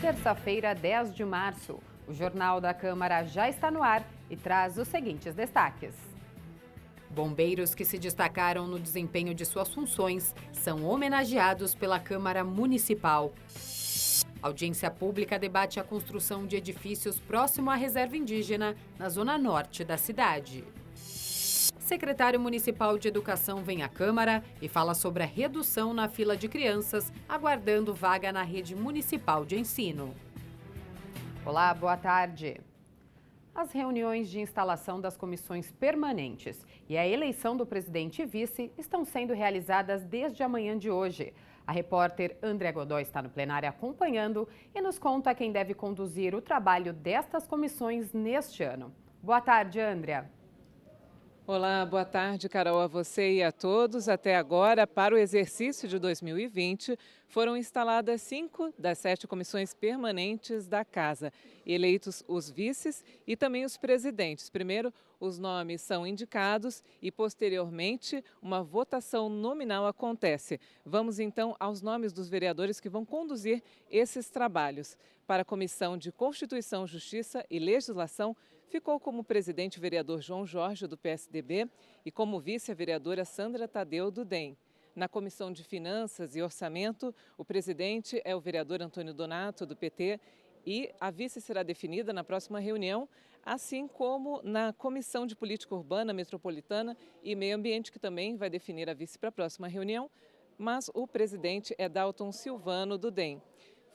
Terça-feira, 10 de março. O Jornal da Câmara já está no ar e traz os seguintes destaques. Bombeiros que se destacaram no desempenho de suas funções são homenageados pela Câmara Municipal. Audiência pública debate a construção de edifícios próximo à reserva indígena, na zona norte da cidade. Secretário Municipal de Educação vem à Câmara e fala sobre a redução na fila de crianças aguardando vaga na rede municipal de ensino. Olá, boa tarde. As reuniões de instalação das comissões permanentes e a eleição do presidente e vice estão sendo realizadas desde a manhã de hoje. A repórter André Godoy está no plenário acompanhando e nos conta quem deve conduzir o trabalho destas comissões neste ano. Boa tarde, André. Olá, boa tarde, Carol, a você e a todos. Até agora, para o exercício de 2020, foram instaladas 5 das 7 comissões permanentes da Casa, eleitos os vices e também os presidentes. Primeiro, os nomes são indicados e, posteriormente, uma votação nominal acontece. Vamos, então, aos nomes dos vereadores que vão conduzir esses trabalhos. Para a Comissão de Constituição, Justiça e Legislação, ficou como presidente o vereador João Jorge, do PSDB, e como vice a vereadora Sandra Tadeu, do DEM. Na Comissão de Finanças e Orçamento, o presidente é o vereador Antônio Donato, do PT, e a vice será definida na próxima reunião, assim como na Comissão de Política Urbana, Metropolitana e Meio Ambiente, que também vai definir a vice para a próxima reunião, mas o presidente é Dalton Silvano, do DEM.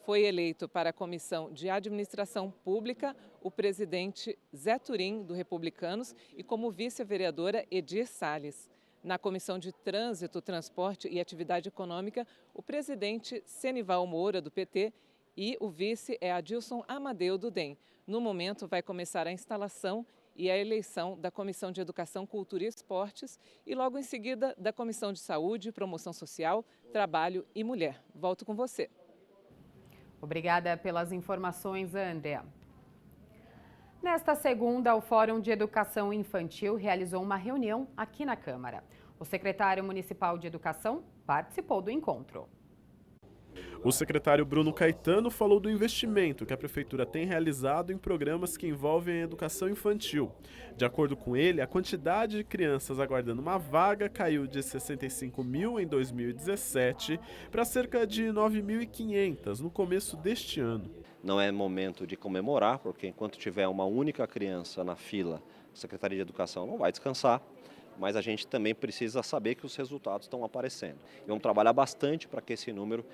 Foi eleito para a Comissão de Administração Pública o presidente Zé Turim, do Republicanos, e como vice-vereadora Edir Salles. Na Comissão de Trânsito, Transporte e Atividade Econômica, o presidente Senival Moura, do PT, e o vice é Adilson Amadeu, do DEM. No momento, vai começar a instalação e a eleição da Comissão de Educação, Cultura e Esportes e logo em seguida da Comissão de Saúde, Promoção Social, Trabalho e Mulher. Volto com você. Obrigada pelas informações, André. Nesta segunda, o Fórum de Educação Infantil realizou uma reunião aqui na Câmara. O secretário municipal de Educação participou do encontro. O secretário Bruno Caetano falou do investimento que a Prefeitura tem realizado em programas que envolvem a educação infantil. De acordo com ele, a quantidade de crianças aguardando uma vaga caiu de 65 mil em 2017 para cerca de 9.500 no começo deste ano. Não é momento de comemorar, porque enquanto tiver uma única criança na fila, a Secretaria de Educação não vai descansar. Mas a gente também precisa saber que os resultados estão aparecendo. E vamos trabalhar bastante para que esse número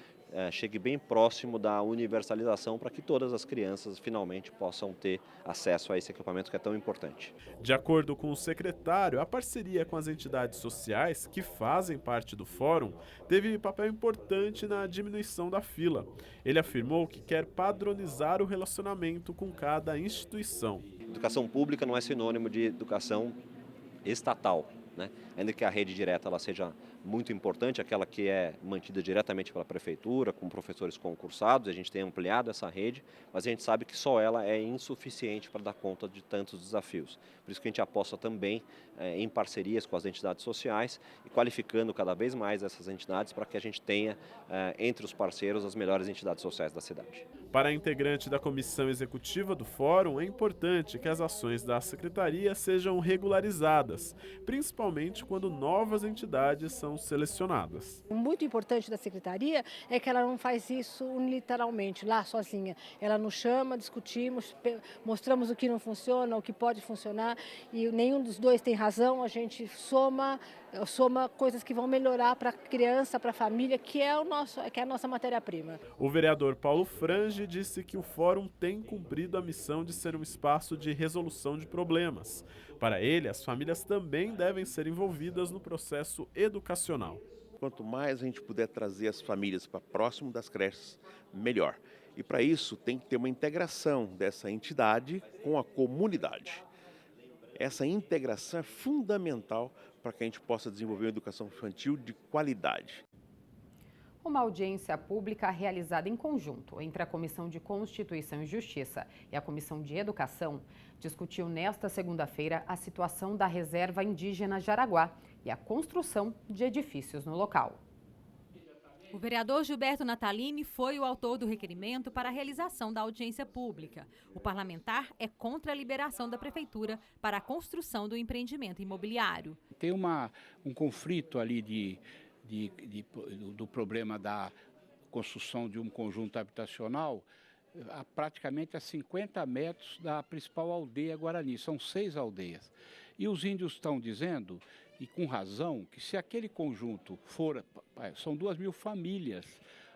chegue bem próximo da universalização, para que todas as crianças finalmente possam ter acesso a esse equipamento que é tão importante. De acordo com o secretário, a parceria com as entidades sociais que fazem parte do fórum teve papel importante na diminuição da fila. Ele afirmou que quer padronizar o relacionamento com cada instituição. Educação pública não é sinônimo de educação estatal, né? Ainda que a rede direta ela seja muito importante, aquela que é mantida diretamente pela prefeitura, com professores concursados, a gente tem ampliado essa rede, mas a gente sabe que só ela é insuficiente para dar conta de tantos desafios. Por isso que a gente aposta também em parcerias com as entidades sociais e qualificando cada vez mais essas entidades para que a gente tenha entre os parceiros as melhores entidades sociais da cidade. Para a integrante da comissão executiva do Fórum, é importante que as ações da Secretaria sejam regularizadas, principalmente quando novas entidades são selecionadas. O muito importante da Secretaria é que ela não faz isso unilateralmente, lá sozinha. Ela nos chama, discutimos, mostramos o que não funciona, o que pode funcionar e nenhum dos dois tem razão, a gente soma coisas que vão melhorar para a criança, para a família, que é a nossa matéria-prima. O vereador Paulo Frange disse que o Fórum tem cumprido a missão de ser um espaço de resolução de problemas. Para ele, as famílias também devem ser envolvidas no processo educacional. Quanto mais a gente puder trazer as famílias para próximo das creches, melhor. E para isso tem que ter uma integração dessa entidade com a comunidade. Essa integração é fundamental para que a gente possa desenvolver uma educação infantil de qualidade. Uma audiência pública realizada em conjunto entre a Comissão de Constituição e Justiça e a Comissão de Educação discutiu nesta segunda-feira a situação da Reserva Indígena Jaraguá e a construção de edifícios no local. O vereador Gilberto Natalini foi o autor do requerimento para a realização da audiência pública. O parlamentar é contra a liberação da prefeitura para a construção do empreendimento imobiliário. Tem um conflito ali do problema da construção de um conjunto habitacional praticamente a 50 metros da principal aldeia Guarani. São 6 aldeias. E os índios estão dizendo, e com razão, que se aquele conjunto for, são 2.000 famílias,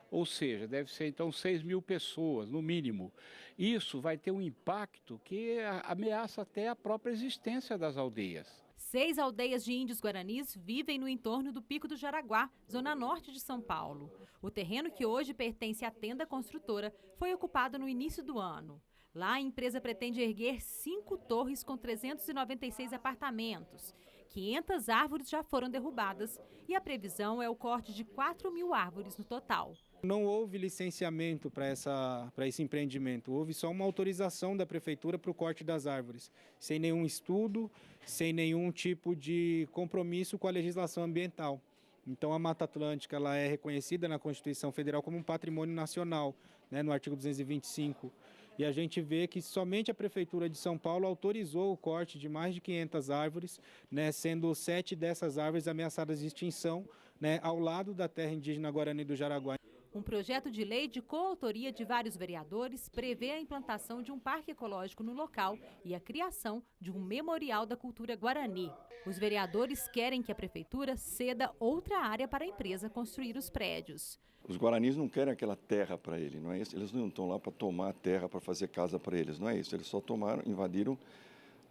ou seja, deve ser então 6.000 pessoas, no mínimo. Isso vai ter um impacto que ameaça até a própria existência das aldeias. 6 aldeias de índios guaranis vivem no entorno do Pico do Jaraguá, zona norte de São Paulo. O terreno, que hoje pertence à tenda construtora, foi ocupado no início do ano. Lá, a empresa pretende erguer 5 torres com 396 apartamentos. 500 árvores já foram derrubadas e a previsão é o corte de 4.000 árvores no total. Não houve licenciamento para esse empreendimento, houve só uma autorização da prefeitura para o corte das árvores, sem nenhum estudo, sem nenhum tipo de compromisso com a legislação ambiental. Então a Mata Atlântica ela é reconhecida na Constituição Federal como um patrimônio nacional, né, no artigo 225. E a gente vê que somente a Prefeitura de São Paulo autorizou o corte de mais de 500 árvores, né, sendo 7 dessas árvores ameaçadas de extinção, né, ao lado da terra indígena Guarani do Jaraguá. Um projeto de lei de coautoria de vários vereadores prevê a implantação de um parque ecológico no local e a criação de um memorial da cultura guarani. Os vereadores querem que a prefeitura ceda outra área para a empresa construir os prédios. Os guaranis não querem aquela terra para ele, não é isso? Eles não estão lá para tomar terra, para fazer casa para eles, não é isso? Eles só invadiram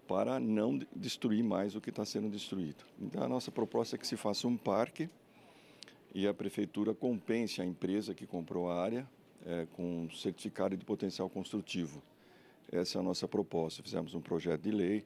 para não destruir mais o que está sendo destruído. Então a nossa proposta é que se faça um parque e a prefeitura compense a empresa que comprou a área com certificado de potencial construtivo. Essa é a nossa proposta. Fizemos um projeto de lei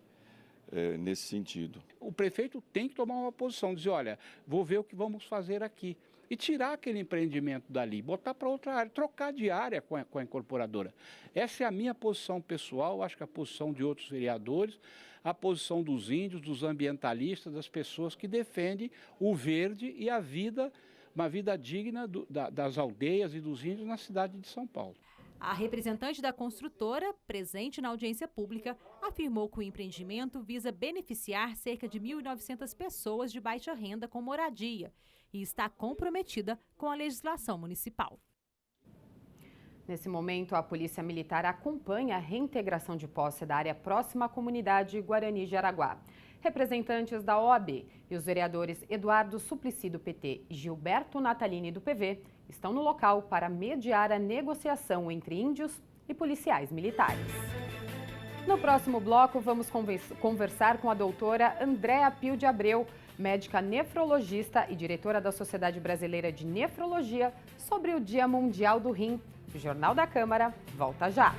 nesse sentido. O prefeito tem que tomar uma posição, dizer, olha, vou ver o que vamos fazer aqui. E tirar aquele empreendimento dali, botar para outra área, trocar de área com a incorporadora. Essa é a minha posição pessoal, acho que a posição de outros vereadores, a posição dos índios, dos ambientalistas, das pessoas que defendem o verde e a vida, uma vida digna das aldeias e dos índios na cidade de São Paulo. A representante da construtora, presente na audiência pública, afirmou que o empreendimento visa beneficiar cerca de 1.900 pessoas de baixa renda com moradia e está comprometida com a legislação municipal. Nesse momento, a Polícia Militar acompanha a reintegração de posse da área próxima à comunidade Guarani de Araguá. Representantes da OAB e os vereadores Eduardo Suplicy, do PT, e Gilberto Natalini, do PV, estão no local para mediar a negociação entre índios e policiais militares. No próximo bloco, vamos conversar com a doutora Andréa Pio de Abreu, médica nefrologista e diretora da Sociedade Brasileira de Nefrologia, sobre o Dia Mundial do Rim. O Jornal da Câmara volta já.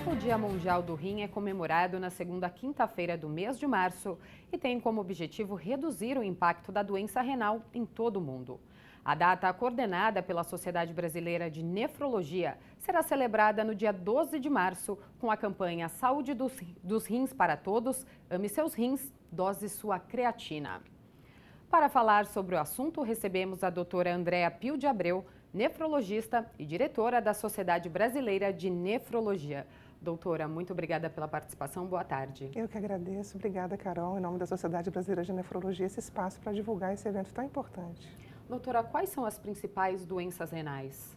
O Dia Mundial do Rim é comemorado na segunda quinta-feira do mês de março e tem como objetivo reduzir o impacto da doença renal em todo o mundo. A data, coordenada pela Sociedade Brasileira de Nefrologia, será celebrada no dia 12 de março com a campanha Saúde dos Rins para Todos, Ame Seus Rins, Dose Sua Creatina. Para falar sobre o assunto, recebemos a doutora Andréa Pio de Abreu, nefrologista e diretora da Sociedade Brasileira de Nefrologia. Doutora, muito obrigada pela participação. Boa tarde. Eu que agradeço. Obrigada, Carol, em nome da Sociedade Brasileira de Nefrologia, esse espaço para divulgar esse evento tão importante. Doutora, quais são as principais doenças renais?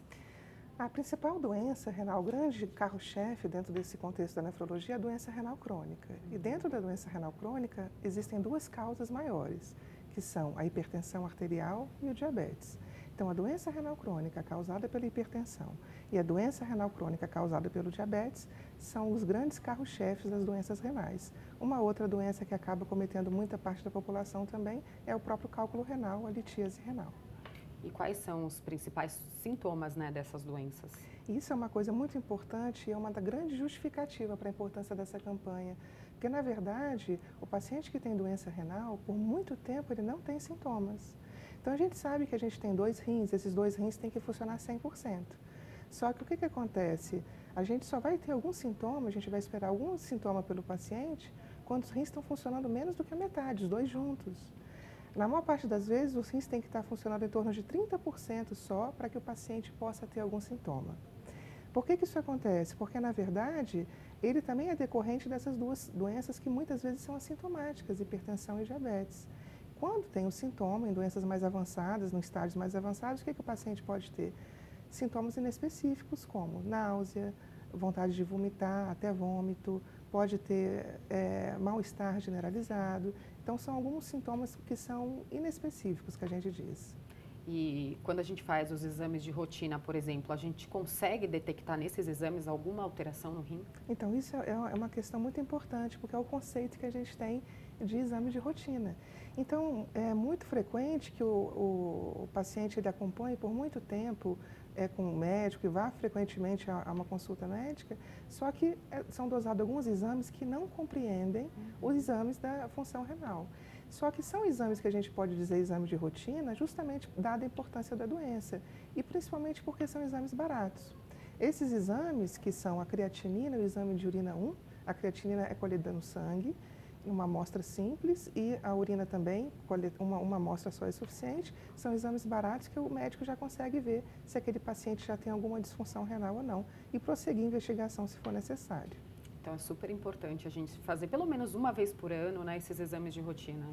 A principal doença renal, o grande carro-chefe dentro desse contexto da nefrologia é a doença renal crônica. E dentro da doença renal crônica existem 2 causas maiores, que são a hipertensão arterial e o diabetes. Então, a doença renal crônica causada pela hipertensão e a doença renal crônica causada pelo diabetes são os grandes carros-chefes das doenças renais. Uma outra doença que acaba cometendo muita parte da população também é o próprio cálculo renal, a litíase renal. E quais são os principais sintomas, dessas doenças? Isso é uma coisa muito importante e é uma da grande justificativa para a importância dessa campanha. Porque, na verdade, o paciente que tem doença renal, por muito tempo, ele não tem sintomas. Então, a gente sabe que a gente tem 2 rins, esses 2 rins têm que funcionar 100%. Só que o que acontece? A gente só vai ter algum sintoma, a gente vai esperar algum sintoma pelo paciente quando os rins estão funcionando menos do que a metade, os 2 juntos. Na maior parte das vezes, os rins têm que estar funcionando em torno de 30% só para que o paciente possa ter algum sintoma. Por que isso acontece? Porque, na verdade, ele também é decorrente dessas duas doenças que muitas vezes são assintomáticas, hipertensão e diabetes. Quando tem o sintoma em doenças mais avançadas, em estágios mais avançados, o que o paciente pode ter? Sintomas inespecíficos como náusea, vontade de vomitar, até vômito, pode ter mal-estar generalizado. Então, são alguns sintomas que são inespecíficos, que a gente diz. E quando a gente faz os exames de rotina, por exemplo, a gente consegue detectar nesses exames alguma alteração no rim? Então, isso é uma questão muito importante, porque é o conceito que a gente tem de exame de rotina. Então, é muito frequente que o paciente ele acompanhe por muito tempo com um médico e vá frequentemente a uma consulta médica, só que são dosados alguns exames que não compreendem os exames da função renal. Só que são exames que a gente pode dizer exame de rotina, justamente dada a importância da doença, e principalmente porque são exames baratos. Esses exames, que são a creatinina e o exame de urina 1, a creatinina é colhida no sangue, uma amostra simples, e a urina também, uma amostra só é suficiente. São exames baratos que o médico já consegue ver se aquele paciente já tem alguma disfunção renal ou não e prosseguir a investigação se for necessário. Então, é super importante a gente fazer pelo menos uma vez por ano, né, esses exames de rotina.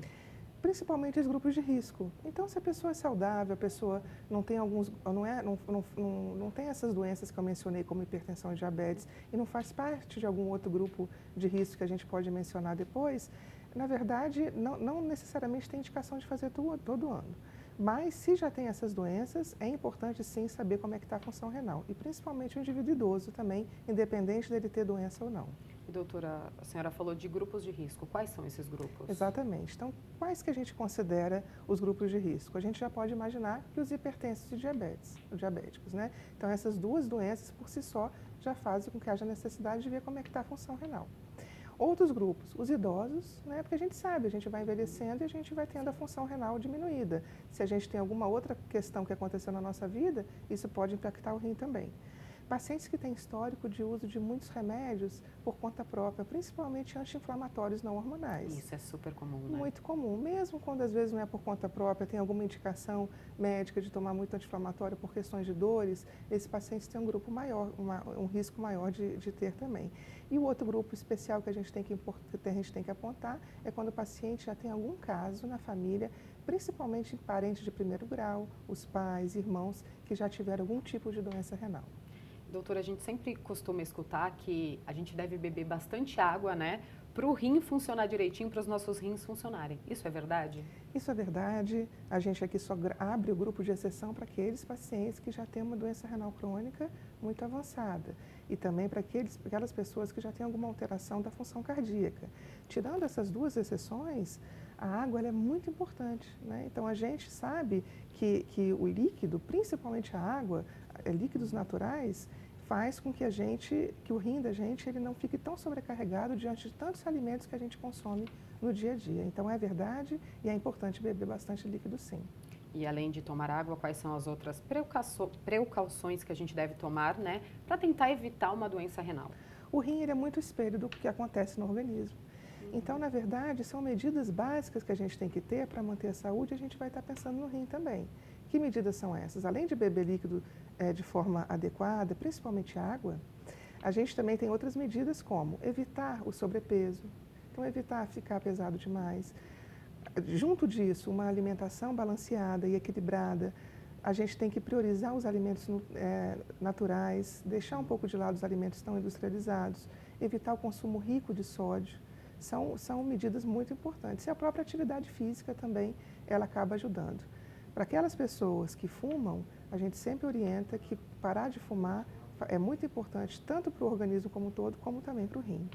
Principalmente os grupos de risco. Então, se a pessoa é saudável, a pessoa não tem não tem essas doenças que eu mencionei, como hipertensão e diabetes, e não faz parte de algum outro grupo de risco que a gente pode mencionar depois, na verdade, não necessariamente tem indicação de fazer todo ano. Mas, se já tem essas doenças, é importante sim saber como é que está a função renal. E principalmente o indivíduo idoso também, independente dele ter doença ou não. E, doutora, a senhora falou de grupos de risco. Quais são esses grupos? Exatamente. Então, quais que a gente considera os grupos de risco? A gente já pode imaginar que os hipertensos e diabéticos, né? Então, essas duas doenças, por si só, já fazem com que haja necessidade de ver como é que está a função renal. Outros grupos, os idosos, né? Porque a gente sabe, a gente vai envelhecendo e a gente vai tendo a função renal diminuída. Se a gente tem alguma outra questão que aconteceu na nossa vida, isso pode impactar o rim também. Pacientes que têm histórico de uso de muitos remédios por conta própria, principalmente anti-inflamatórios não hormonais. Isso é super comum, né? Muito comum. Mesmo quando às vezes não é por conta própria, tem alguma indicação médica de tomar muito anti-inflamatório por questões de dores, esses pacientes têm um grupo maior, um risco maior de ter também. E o outro grupo especial que a gente tem que apontar é quando o paciente já tem algum caso na família, principalmente parentes de primeiro grau, os pais, irmãos, que já tiveram algum tipo de doença renal. Doutora, a gente sempre costuma escutar que a gente deve beber bastante água, né? Para o rim funcionar direitinho, para os nossos rins funcionarem. Isso é verdade? Isso é verdade. A gente aqui só abre o grupo de exceção para aqueles pacientes que já têm uma doença renal crônica muito avançada. E também para aquelas pessoas que já têm alguma alteração da função cardíaca. Tirando essas duas exceções, a água ela é muito importante, né? Então, a gente sabe que o líquido, principalmente a água, líquidos naturais, faz com que o rim da gente, ele não fique tão sobrecarregado diante de tantos alimentos que a gente consome no dia a dia. Então, é verdade e é importante beber bastante líquido, sim. E além de tomar água, quais são as outras precauções que a gente deve tomar, né, para tentar evitar uma doença renal? O rim ele é muito espelho do que acontece no organismo. Então, na verdade, são medidas básicas que a gente tem que ter para manter a saúde, a gente vai estar pensando no rim também. Que medidas são essas? Além de beber líquido de forma adequada, principalmente água, a gente também tem outras medidas como evitar o sobrepeso, então evitar ficar pesado demais. Junto disso, uma alimentação balanceada e equilibrada, a gente tem que priorizar os alimentos naturais, deixar um pouco de lado os alimentos tão industrializados, evitar o consumo rico de sódio. São medidas muito importantes. E a própria atividade física também, ela acaba ajudando. Para aquelas pessoas que fumam, a gente sempre orienta que parar de fumar é muito importante, tanto para o organismo como um todo, como também para o rim.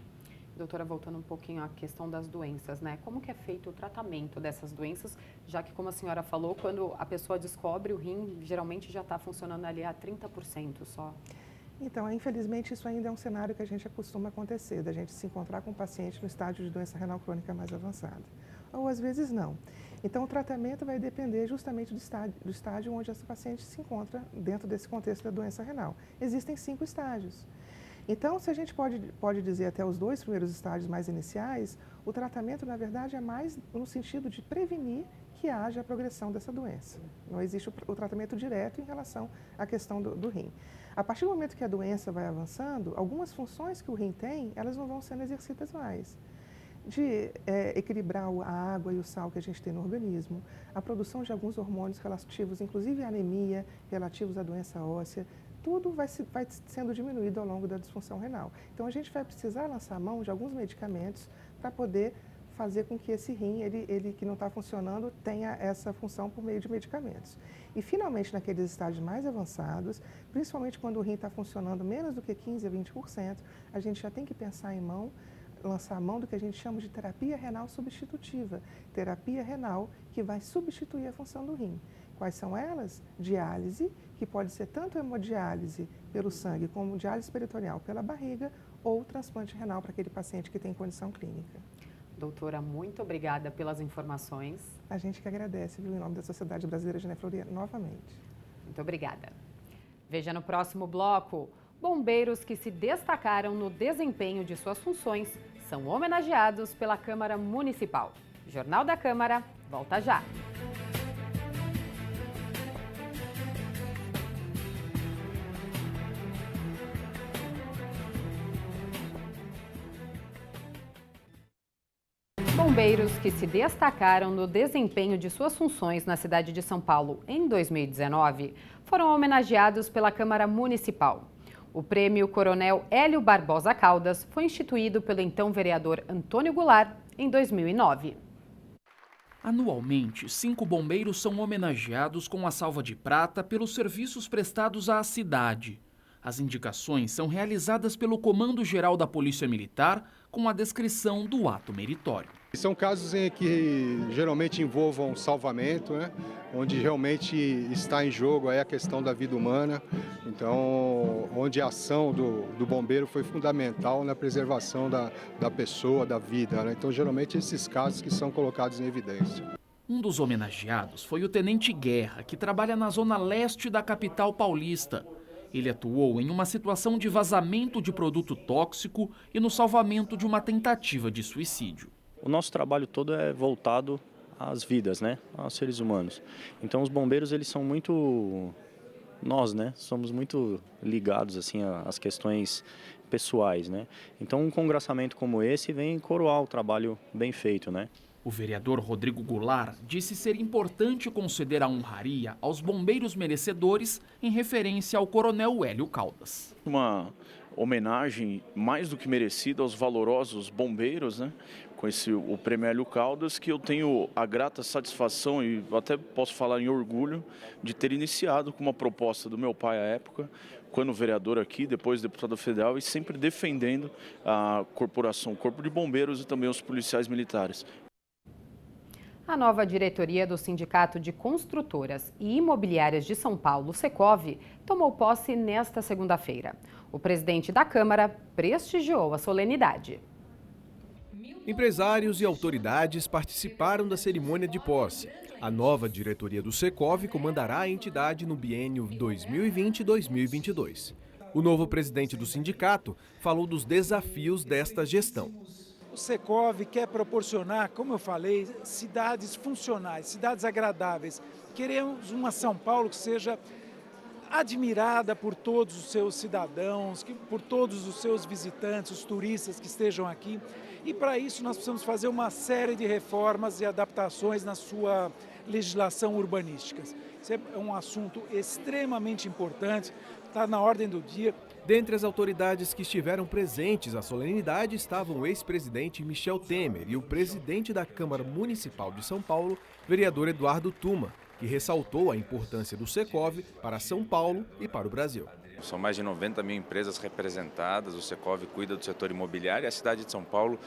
Doutora, voltando um pouquinho à questão das doenças, né? Como que é feito o tratamento dessas doenças, já que, como a senhora falou, quando a pessoa descobre o rim, geralmente já está funcionando ali a 30% só? Então, infelizmente, isso ainda é um cenário que a gente acostuma acontecer, da gente se encontrar com um paciente no estágio de doença renal crônica mais avançada. Ou às vezes não. Então, o tratamento vai depender justamente do estágio onde esse paciente se encontra dentro desse contexto da doença renal. Existem 5 estágios. Então, se a gente pode dizer até os 2 primeiros estágios mais iniciais, o tratamento, na verdade, é mais no sentido de prevenir que haja a progressão dessa doença. Não existe o tratamento direto em relação à questão do rim. A partir do momento que a doença vai avançando, algumas funções que o rim tem, elas não vão sendo exercidas mais. De equilibrar a água e o sal que a gente tem no organismo, a produção de alguns hormônios relativos, inclusive à anemia, relativos à doença óssea, tudo vai sendo diminuído ao longo da disfunção renal. Então, a gente vai precisar lançar mão de alguns medicamentos para poder fazer com que esse rim, ele que não está funcionando, tenha essa função por meio de medicamentos. E, finalmente, naqueles estágios mais avançados, principalmente quando o rim está funcionando menos do que 15% a 20%, a gente já tem que pensar em lançar a mão do que a gente chama de terapia renal substitutiva. Terapia renal que vai substituir a função do rim. Quais são elas? Diálise, que pode ser tanto hemodiálise pelo sangue como diálise peritoneal pela barriga ou transplante renal para aquele paciente que tem condição clínica. Doutora, muito obrigada pelas informações. A gente que agradece, viu, em nome da Sociedade Brasileira de Nefrologia, novamente. Muito obrigada. Veja no próximo bloco. Bombeiros que se destacaram no desempenho de suas funções são homenageados pela Câmara Municipal. Jornal da Câmara, volta já. Bombeiros que se destacaram no desempenho de suas funções na cidade de São Paulo em 2019 foram homenageados pela Câmara Municipal. O prêmio Coronel Hélio Barbosa Caldas foi instituído pelo então vereador Antônio Goulart em 2009. Anualmente, 5 bombeiros são homenageados com a salva de prata pelos serviços prestados à cidade. As indicações são realizadas pelo Comando Geral da Polícia Militar com a descrição do ato meritório. São casos em que geralmente envolvam salvamento, né? Onde realmente está em jogo aí a questão da vida humana, então onde a ação do bombeiro foi fundamental na preservação da pessoa, da vida, né? Então geralmente esses casos que são colocados em evidência. Um dos homenageados foi o Tenente Guerra, que trabalha na zona leste da capital paulista. Ele atuou em uma situação de vazamento de produto tóxico e no salvamento de uma tentativa de suicídio. O nosso trabalho todo é voltado às vidas, né? Aos seres humanos. Então os bombeiros, eles são muito... Nós, né? Somos muito ligados assim às questões pessoais, né? Então um congraçamento como esse vem coroar o trabalho bem feito, né? O vereador Rodrigo Goulart disse ser importante conceder a honraria aos bombeiros merecedores em referência ao Coronel Hélio Caldas. Uma homenagem mais do que merecida aos valorosos bombeiros, né? Com o Prêmio Hélio Caldas, que eu tenho a grata satisfação e até posso falar em orgulho de ter iniciado com uma proposta do meu pai à época, quando vereador aqui, depois deputado federal, e sempre defendendo a corporação, o Corpo de Bombeiros e também os policiais militares. A nova diretoria do Sindicato de Construtoras e Imobiliárias de São Paulo, Secov, tomou posse nesta segunda-feira. O presidente da Câmara prestigiou a solenidade. Empresários e autoridades participaram da cerimônia de posse. A nova diretoria do Secov comandará a entidade no biênio 2020-2022. O novo presidente do sindicato falou dos desafios desta gestão. O Secov quer proporcionar, como eu falei, cidades funcionais, cidades agradáveis. Queremos uma São Paulo que seja admirada por todos os seus cidadãos, por todos os seus visitantes, os turistas que estejam aqui. E para isso nós precisamos fazer uma série de reformas e adaptações na sua legislação urbanística. Isso é um assunto extremamente importante, está na ordem do dia. Dentre as autoridades que estiveram presentes à solenidade estavam o ex-presidente Michel Temer e o presidente da Câmara Municipal de São Paulo, vereador Eduardo Tuma, que ressaltou a importância do Secov para São Paulo e para o Brasil. São mais de 90 mil empresas representadas, o Secov cuida do setor imobiliário e a cidade de São Paulo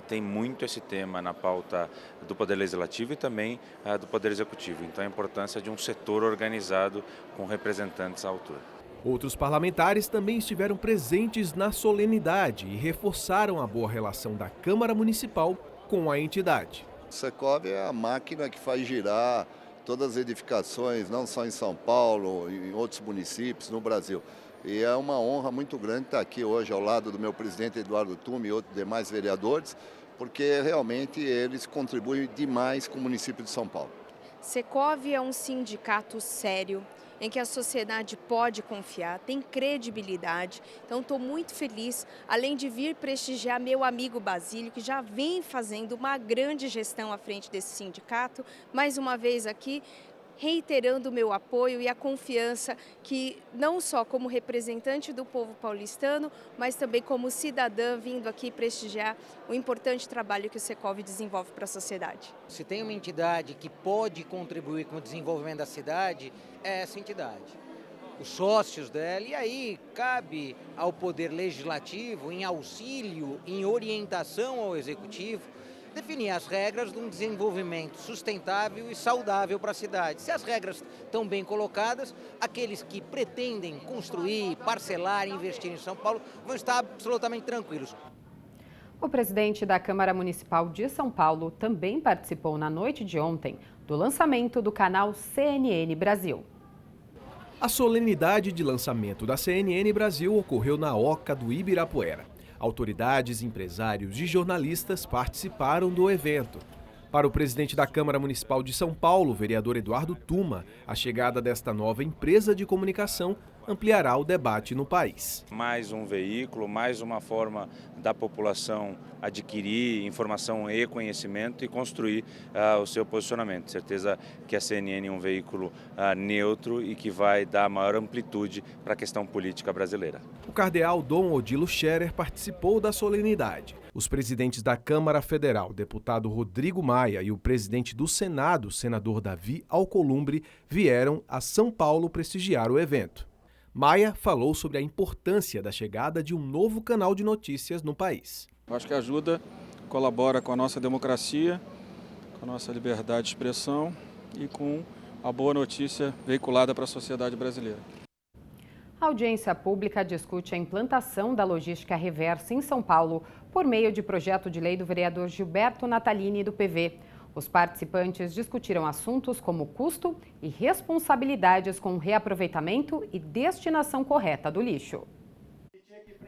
tem muito esse tema na pauta do Poder Legislativo e também do Poder Executivo. Então a importância de um setor organizado com representantes à altura. Outros parlamentares também estiveram presentes na solenidade e reforçaram a boa relação da Câmara Municipal com a entidade. O Secov é a máquina que faz girar todas as edificações, não só em São Paulo, em outros municípios, no Brasil. E é uma honra muito grande estar aqui hoje ao lado do meu presidente Eduardo Tuma e outros demais vereadores, porque realmente eles contribuem demais com o município de São Paulo. Secov é um sindicato sério, em que a sociedade pode confiar, tem credibilidade. Então, estou muito feliz, além de vir prestigiar meu amigo Basílio, que já vem fazendo uma grande gestão à frente desse sindicato, mais uma vez aqui, reiterando o meu apoio e a confiança que, não só como representante do povo paulistano, mas também como cidadã vindo aqui prestigiar o importante trabalho que o Secov desenvolve para a sociedade. Se tem uma entidade que pode contribuir com o desenvolvimento da cidade, é essa entidade. Os sócios dela, e aí cabe ao Poder Legislativo, em auxílio, em orientação ao Executivo, definir as regras de um desenvolvimento sustentável e saudável para a cidade. Se as regras estão bem colocadas, aqueles que pretendem construir, parcelar, investir em São Paulo vão estar absolutamente tranquilos. O presidente da Câmara Municipal de São Paulo também participou na noite de ontem do lançamento do canal CNN Brasil. A solenidade de lançamento da CNN Brasil ocorreu na Oca do Ibirapuera. Autoridades, empresários e jornalistas participaram do evento. Para o presidente da Câmara Municipal de São Paulo, vereador Eduardo Tuma, a chegada desta nova empresa de comunicação ampliará o debate no país. Mais um veículo, mais uma forma da população adquirir informação e conhecimento e construir o seu posicionamento. Certeza que a CNN é um veículo neutro e que vai dar maior amplitude para a questão política brasileira. O cardeal Dom Odilo Scherer participou da solenidade. Os presidentes da Câmara Federal, deputado Rodrigo Maia, e o presidente do Senado, senador Davi Alcolumbre, vieram a São Paulo prestigiar o evento. Maia falou sobre a importância da chegada de um novo canal de notícias no país. Eu acho que ajuda, colabora com a nossa democracia, com a nossa liberdade de expressão e com a boa notícia veiculada para a sociedade brasileira. A audiência pública discute a implantação da logística reversa em São Paulo por meio de projeto de lei do vereador Gilberto Natalini, do PV. Os participantes discutiram assuntos como custo e responsabilidades com reaproveitamento e destinação correta do lixo.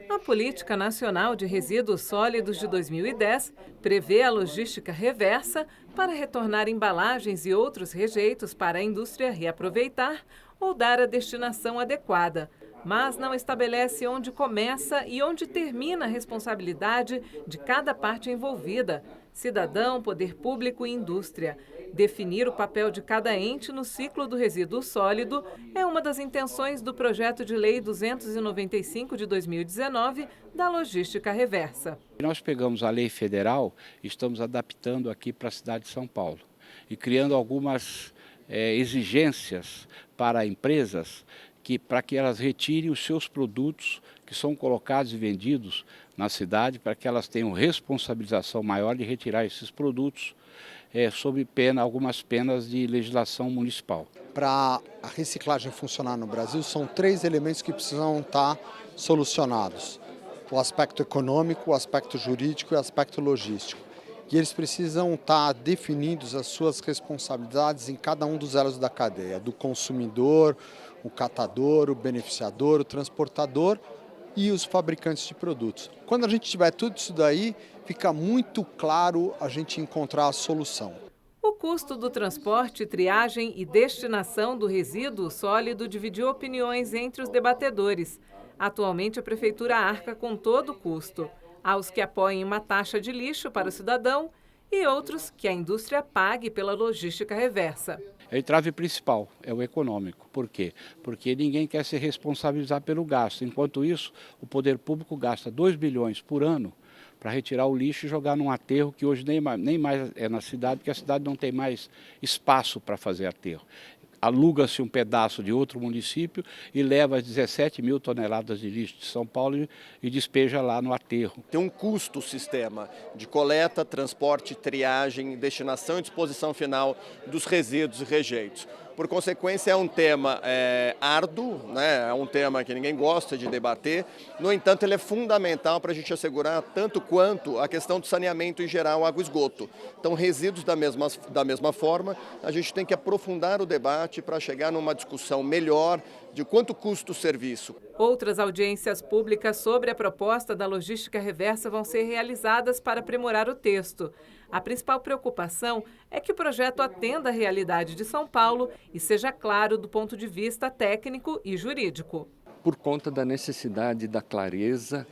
A Política Nacional de Resíduos Sólidos de 2010 prevê a logística reversa para retornar embalagens e outros rejeitos para a indústria reaproveitar ou dar a destinação adequada, mas não estabelece onde começa e onde termina a responsabilidade de cada parte envolvida, cidadão, poder público e indústria. Definir o papel de cada ente no ciclo do resíduo sólido é uma das intenções do projeto de lei 295 de 2019 da logística reversa. Nós pegamos a lei federal e estamos adaptando aqui para a cidade de São Paulo e criando algumas exigências para empresas para que elas retirem os seus produtos que são colocados e vendidos na cidade, para que elas tenham responsabilização maior de retirar esses produtos sob algumas penas de legislação municipal. Para a reciclagem funcionar no Brasil, são 3 elementos que precisam estar solucionados: o aspecto econômico, o aspecto jurídico e o aspecto logístico. E eles precisam estar definidos as suas responsabilidades em cada um dos elos da cadeia, do consumidor, o catador, o beneficiador, o transportador e os fabricantes de produtos. Quando a gente tiver tudo isso daí, fica muito claro a gente encontrar a solução. O custo do transporte, triagem e destinação do resíduo sólido dividiu opiniões entre os debatedores. Atualmente, a Prefeitura arca com todo o custo. Há os que apoiem uma taxa de lixo para o cidadão e outros que a indústria pague pela logística reversa. O entrave principal é o econômico. Por quê? Porque ninguém quer se responsabilizar pelo gasto. Enquanto isso, o poder público gasta 2 bilhões por ano para retirar o lixo e jogar num aterro que hoje nem mais é na cidade, porque a cidade não tem mais espaço para fazer aterro. Aluga-se um pedaço de outro município e leva as 17 mil toneladas de lixo de São Paulo e despeja lá no aterro. Tem um custo o sistema de coleta, transporte, triagem, destinação e disposição final dos resíduos e rejeitos. Por consequência, é um tema árduo, né? É um tema que ninguém gosta de debater. No entanto, ele é fundamental para a gente assegurar tanto quanto a questão do saneamento em geral, água e esgoto. Então, resíduos da mesma forma, a gente tem que aprofundar o debate para chegar numa discussão melhor de quanto custa o serviço. Outras audiências públicas sobre a proposta da logística reversa vão ser realizadas para aprimorar o texto. A principal preocupação é que o projeto atenda à realidade de São Paulo e seja claro do ponto de vista técnico e jurídico. Por conta da necessidade da clareza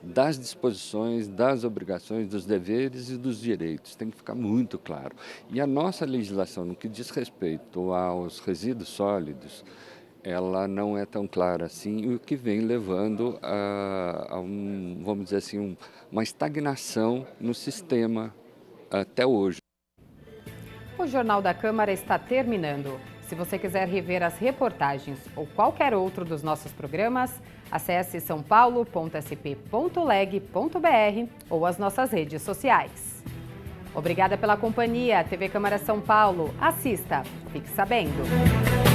das disposições, das obrigações, dos deveres e dos direitos. Tem que ficar muito claro. E a nossa legislação, no que diz respeito aos resíduos sólidos, ela não é tão clara assim, o que vem levando a vamos dizer assim, uma estagnação no sistema até hoje. O Jornal da Câmara está terminando. Se você quiser rever as reportagens ou qualquer outro dos nossos programas, acesse saopaulo.sp.leg.br ou as nossas redes sociais. Obrigada pela companhia. TV Câmara São Paulo. Assista. Fique sabendo.